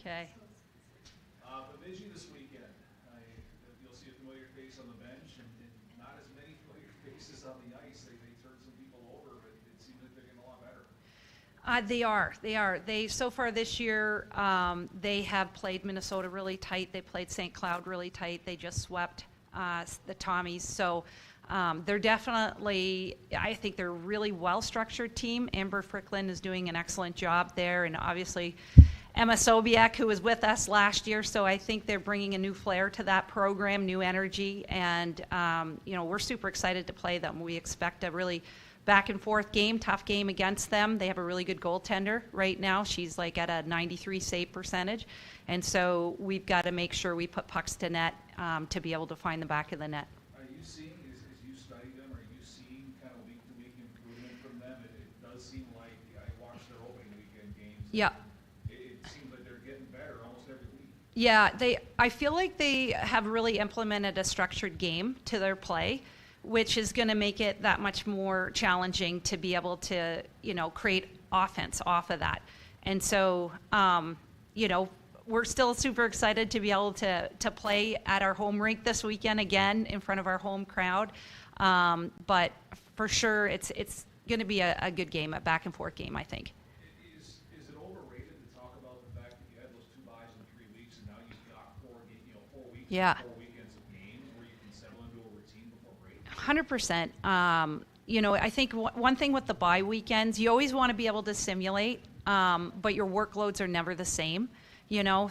Okay. Bemidji this weekend. You'll see a familiar face on the bench, and not as many familiar faces on the ice. They turned some people over, but it seems like they're getting a lot better. They are. They so far this year, they have played Minnesota really tight. They played St. Cloud really tight. They just swept the Tommies. So they're definitely, I think they're a really well-structured team. Amber Fricklin is doing an excellent job there, and obviously Emma Sobiek, who was with us last year. So I think they're bringing a new flair to that program, new energy, and we're super excited to play them. We expect a really back and forth game, tough game against them. They have a really good goaltender right now. She's like at a 93 save percentage. And so we've got to make sure we put pucks to net to be able to find the back of the net. Are you seeing, as you study them, are you seeing kind of week-to-week improvement from them? It does seem like, I watched their opening weekend games. Yeah. It seems like they're getting better almost every week. Yeah, I feel like they have really implemented a structured game to their play, which is going to make it that much more challenging to be able to, create offense off of that. And so, we're still super excited to be able to play at our home rink this weekend again in front of our home crowd. But for sure, it's going to be a good game, a back and forth game, I think. Is it overrated to talk about the fact that you had those 2 buys in 3 weeks and now you've got 4 weeks, Yeah. 4 weekends of games where you can settle into a routine before break? 100%. I think one thing with the bye weekends, you always want to be able to simulate, but your workloads are never the same.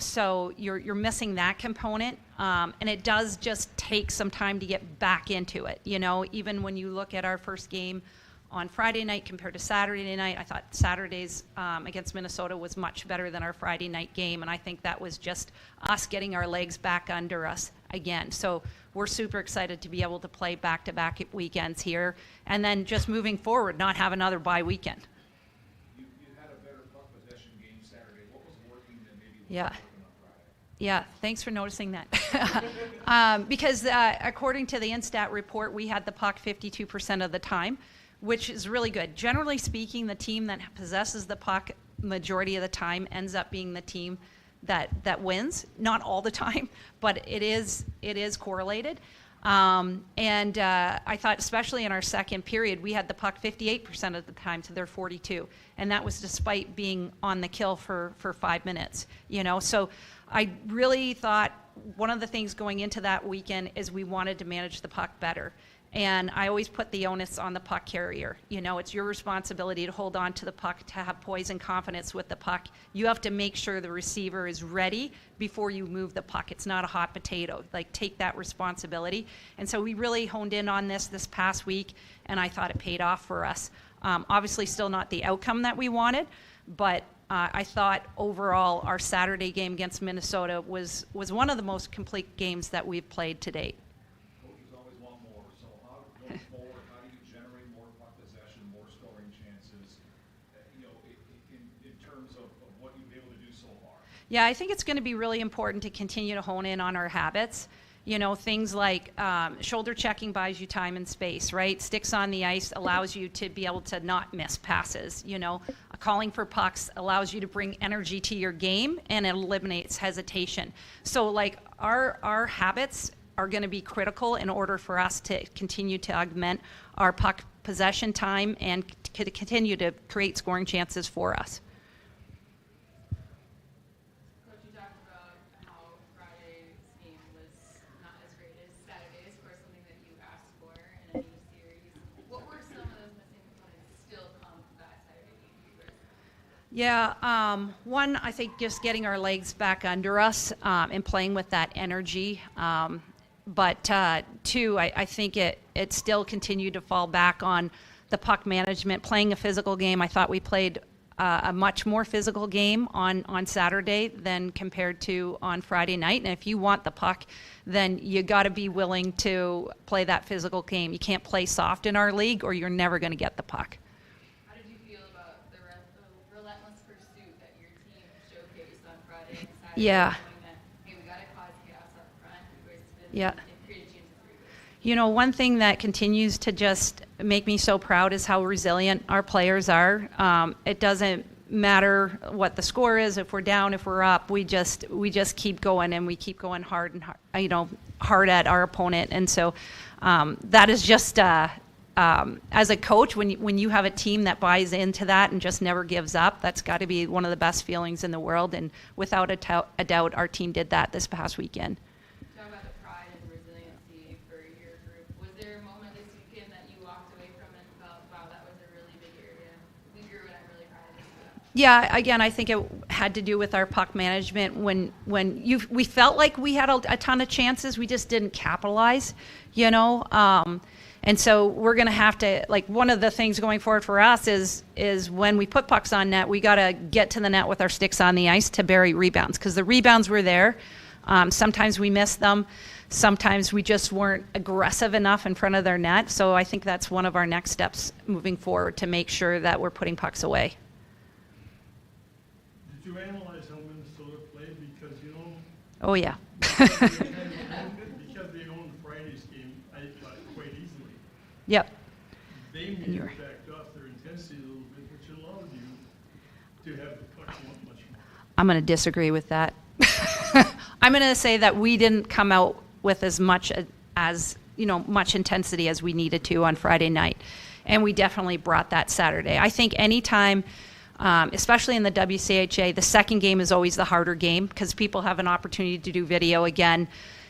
So you're missing that component, and it does just take some time to get back into it. Even when you look at our first game on Friday night compared to Saturday night, I thought Saturday's against Minnesota was much better than our Friday night game, and I think that was just us getting our legs back under us again. So we're super excited to be able to play back-to-back weekends here, and then just moving forward, not have another bye weekend. You had a better puck possession game Saturday. What was working that maybe wasn't Yeah. working on Friday? Yeah, thanks for noticing that. Because according to the Instat report, we had the puck 52% of the time, which is really good. Generally speaking, the team that possesses the puck majority of the time ends up being the team that wins. Not all the time, but it is correlated. And I thought, especially in our second period, we had the puck 58% of the time to their 42, and that was despite being on the kill for 5 minutes. So I really thought one of the things going into that weekend is we wanted to manage the puck better. And I always put the onus on the puck carrier. It's your responsibility to hold on to the puck, to have poise and confidence with the puck. You have to make sure the receiver is ready before you move the puck. It's not a hot potato. Take that responsibility. And so we really honed in on this past week, and I thought it paid off for us. Obviously still not the outcome that we wanted, but I thought overall our Saturday game against Minnesota was one of the most complete games that we've played to date. Going forward, how do you generate more puck possession, more scoring chances, in terms of what you've been able to do so far? Yeah, I think it's going to be really important to continue to hone in on our habits. Things like shoulder checking buys you time and space, right? Sticks on the ice allows you to be able to not miss passes. Calling for pucks allows you to bring energy to your game, and it eliminates hesitation. So our habits are going to be critical in order for us to continue to augment our puck possession time and to continue to create scoring chances for us. Coach, you talked about how Friday's game was not as great as Saturday's, of course, something that you asked for in a new series. What were some of those missing components still come from that Saturday game for you guys? Yeah, one, I think just getting our legs back under us and playing with that energy. But two, I think it still continued to fall back on the puck management, playing a physical game. I thought we played a much more physical game on Saturday than compared to on Friday night. And if you want the puck, then you got to be willing to play that physical game. You can't play soft in our league or you're never going to get the puck. How did you feel about the relentless pursuit that your team showcased on Friday and Saturday? Yeah. Hey, we got to cause chaos up front. Yeah. One thing that continues to just make me so proud is how resilient our players are. It doesn't matter what the score is, if we're down, if we're up, we just keep going, and we keep going hard and hard at our opponent. And so that is just as a coach, when you have a team that buys into that and just never gives up, that's got to be one of the best feelings in the world. And without a doubt, our team did that this past weekend. Talk about the pride and resiliency for your group. Was there a moment this weekend that you walked away from and felt, wow, that was a really big area? We grew and I'm really proud of this. Yeah, again, I think it had to do with our puck management. When we felt like we had a ton of chances, we just didn't capitalize, and so we're going to have to, like, one of the things going forward for us is when we put pucks on net, we got to get to the net with our sticks on the ice to bury rebounds, because the rebounds were there. Sometimes we missed them. Sometimes we just weren't aggressive enough in front of their net. So I think that's one of our next steps moving forward, to make sure that we're putting pucks away. Did you analyze how Minnesota played? Because, Oh, yeah. because they owned Friday's game, I thought, quite easily. Yep. They maybe backed off their intensity a little bit, which allowed you to have the puck much more. I'm going to disagree with that. I'm going to say that we didn't come out with as much intensity as we needed to on Friday night, and we definitely brought that Saturday. I think anytime, especially in the WCHA, the second game is always the harder game, because people have an opportunity to do video again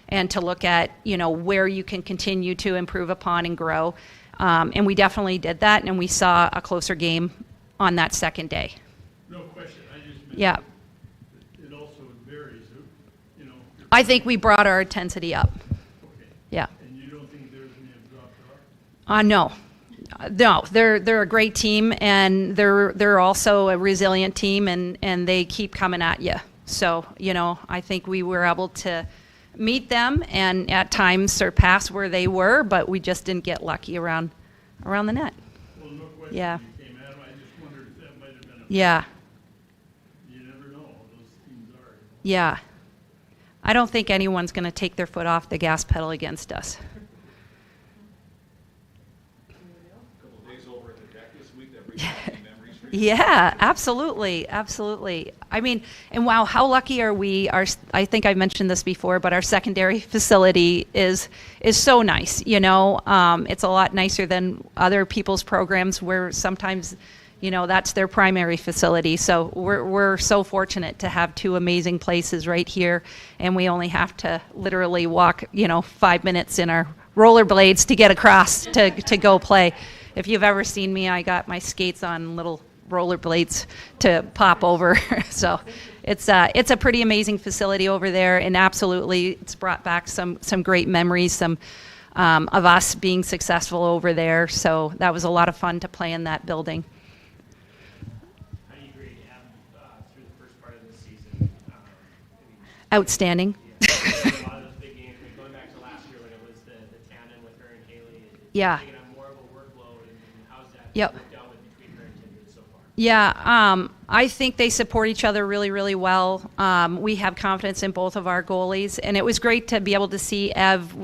and to look at where you can continue to improve upon and grow. And we definitely did that, and we saw a closer game on that second day. No question. I just meant Yeah. it also varies. I think we brought our intensity up. Okay. Yeah. And you don't think theirs may have dropped off? No, they're a great team, and they're also a resilient team, and they keep coming at you. So I think we were able to meet them and at times surpass where they were, but we just didn't get lucky around the net. Well, no question. Yeah. You came at them. I just wondered if that might have been Yeah. You never know. Those teams are. Yeah. I don't think anyone's going to take their foot off the gas pedal against us. Yeah, absolutely. I mean, and wow, how lucky are we? I think I mentioned this before, but our secondary facility is so nice. It's a lot nicer than other people's programs where sometimes, that's their primary facility. So we're so fortunate to have two amazing places right here, and we only have to literally walk, 5 minutes in our rollerblades to get across to go play. If you've ever seen me, I got my skates on little rollerblades to pop over. So it's a pretty amazing facility over there, and absolutely it's brought back some great memories, some of us being successful over there. So that was a lot of fun to play in that building. How do you grade through the first part of this season? Outstanding. A lot of those big games, going back to last year when it was the tandem with her and Haley. Yeah. Taking on more of a workload, and how's that Yep. worked out with between her and Tinder so far? Yeah, I think they support each other really, really well. We have confidence in both of our goalies, and it was great to be able to see Ev,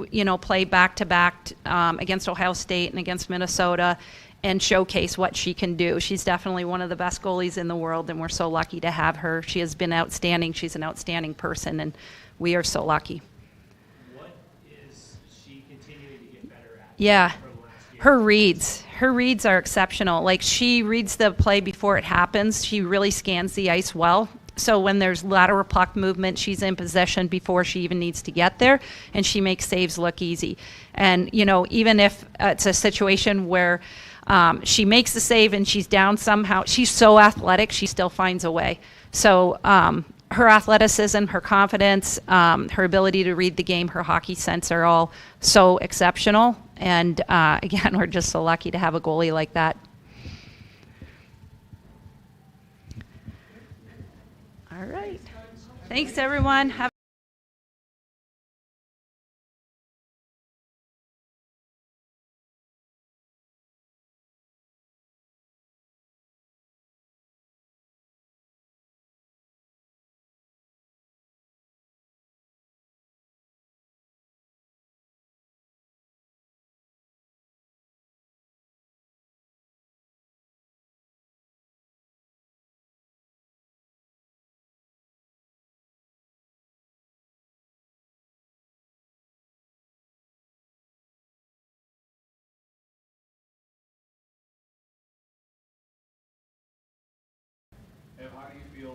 play back-to-back against Ohio State and against Minnesota and showcase what she can do. She's definitely one of the best goalies in the world, and we're so lucky to have her. She has been outstanding. She's an outstanding person, and we are so lucky. What is she continuing to get better at? Yeah. From last year? Her reads are exceptional. Like, she reads the play before it happens. She really scans the ice well. So when there's lateral puck movement, she's in possession before she even needs to get there, and she makes saves look easy. And, even if it's a situation where she makes the save and she's down somehow, she's so athletic, she still finds a way. So her athleticism, her confidence, her ability to read the game, her hockey sense are all so exceptional. And again, we're just so lucky to have a goalie like that. All right. Thanks, everyone. Have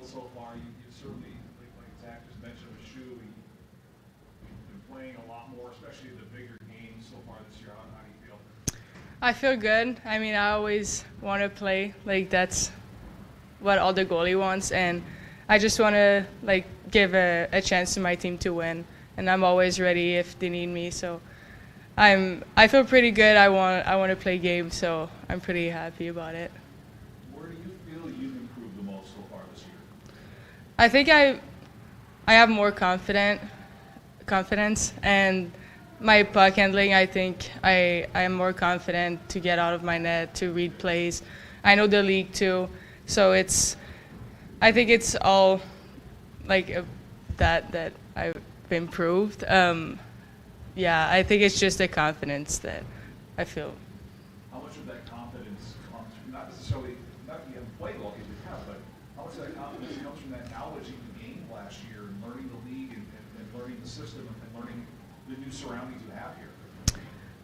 field so far? You certainly, like Zach just mentioned with Shu, you've been playing a lot more, especially in the bigger games so far this year. How do you feel? I feel good. I mean, I always want to play. Like, that's what all the goalie wants. And I just want to, like, give a chance to my team to win. And I'm always ready if they need me. So I feel pretty good. I want to play games, so I'm pretty happy about it. Where do you feel you've improved the most so far this year? I think I have more confidence, and my puck handling, I think I am more confident to get out of my net, to read plays. I know the league too, so I think it's all like that I've improved. Yeah, I think it's just the confidence that I feel. How much of that confidence comes from, not necessarily, not that you haven't played well because you have, but how much of that confidence comes from that knowledge you gained last year and learning the league and learning the system and learning the new surroundings you have here?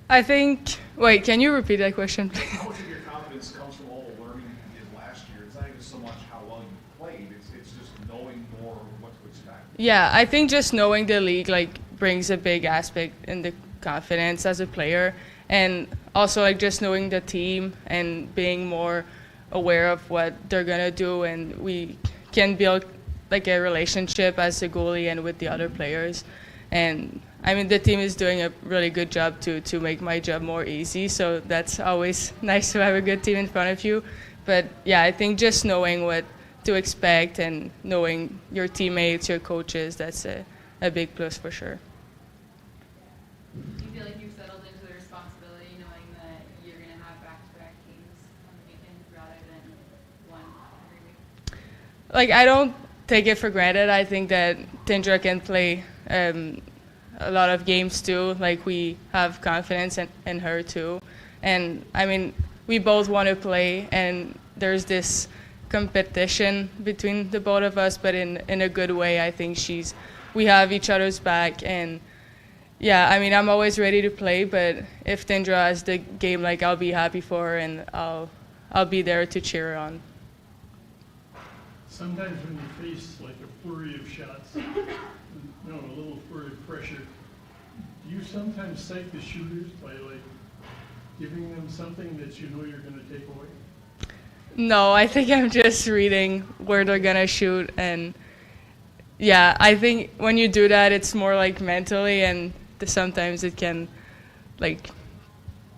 I think, wait, can you repeat that question, please? How much of your confidence comes from all the learning you did last year? It's not even so much how well you played, it's just knowing more what to expect. Yeah, I think just knowing the league like brings a big aspect in the confidence as a player, and also like just knowing the team and being more aware of what they're gonna do, and we can build like a relationship as a goalie and with the other players. And I mean, the team is doing a really good job to make my job more easy, so that's always nice to have a good team in front of you. But yeah, I think just knowing what to expect and knowing your teammates, your coaches, that's a big plus for sure. Do you feel like you've settled into the responsibility knowing that you're going to have back-to-back games on the weekend rather than one every week? Like, I don't take it for granted. I think that Tindra can play a lot of games too. Like, we have confidence in her too. And I mean, we both want to play, and there's this competition between the both of us, but in a good way. I think we have each other's back, and yeah, I mean, I'm always ready to play, but if Tindra has the game, like, I'll be happy for her, and I'll be there to cheer her on. Sometimes when you face like a flurry of shots, a little flurry of pressure, do you sometimes psych the shooters by like giving them something that you know you're going to take away? No, I think I'm just reading where they're going to shoot, and yeah, I think when you do that, it's more like mentally, and sometimes it can like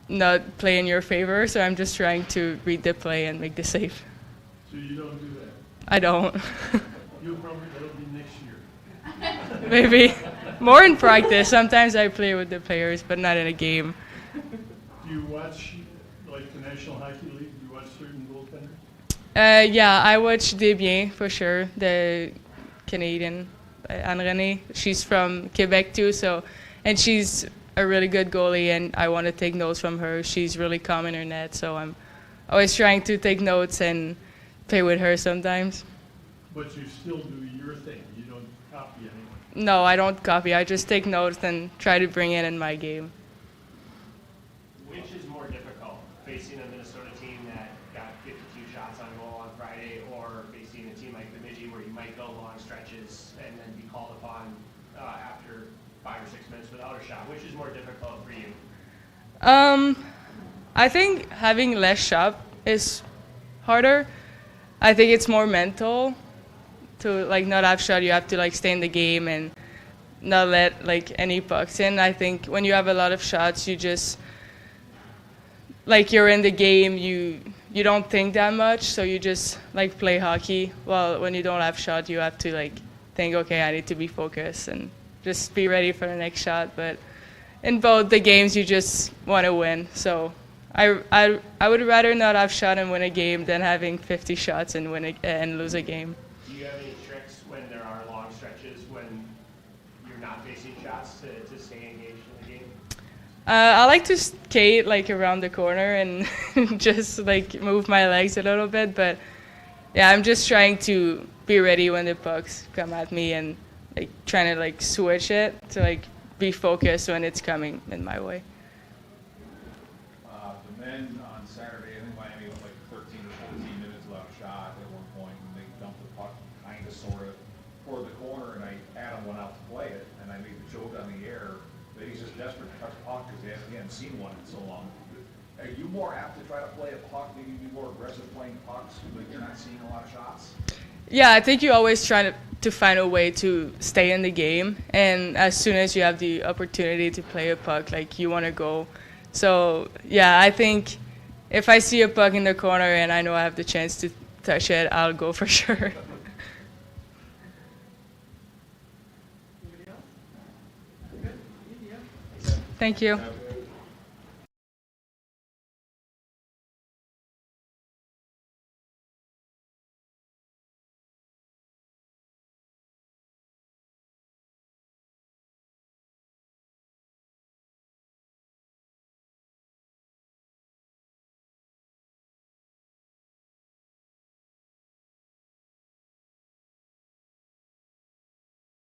not play in your favor, so I'm just trying to read the play and make the save. So you don't do that? I don't. That'll be next year. Maybe. More in practice. Sometimes I play with the players, but not in a game. Do you watch like the National Hockey League? Do you watch certain goaltenders? Yeah, I watch Desbiens for sure, the Canadian Anne-Renée. She's from Quebec too, and she's a really good goalie, and I want to take notes from her. She's really calm in her net, so I'm always trying to take notes and play with her sometimes. But you still do your thing. You don't copy anyone. No, I don't copy. I just take notes and try to bring it in my game. Which is more difficult, facing a Minnesota team that got 52 shots on goal on Friday, or facing a team like Bemidji where you might go long stretches and then be called upon after 5 or 6 minutes without a shot? Which is more difficult for you? I think having less shot is harder. I think it's more mental to like not have shot. You have to like stay in the game and not let like any pucks in. I think when you have a lot of shots, you just like you're in the game. You don't think that much, so you just like play hockey. Well, when you don't have shot, you have to like think, okay, I need to be focused and just be ready for the next shot. But in both the games, you just want to win. So I would rather not have shot and win a game than having 50 shots and and lose a game. Do you have any tricks when there are long stretches when you're not facing shots to stay engaged in the game? I like to skate like around the corner and just like move my legs a little bit, but yeah, I'm just trying to be ready when the pucks come at me and like trying to like switch it to like be focused when it's coming in my way. The men on Saturday, I think Miami was like 13 or 14 minutes without a shot at one point, and they dumped the puck kind We haven't seen one in so long. Are you more apt to try to play a puck, maybe be more aggressive playing pucks, but you're not seeing a lot of shots? Yeah, I think you always try to find a way to stay in the game, and as soon as you have the opportunity to play a puck, like you want to go. So yeah, I think if I see a puck in the corner and I know I have the chance to touch it, I'll go for sure. Thank you.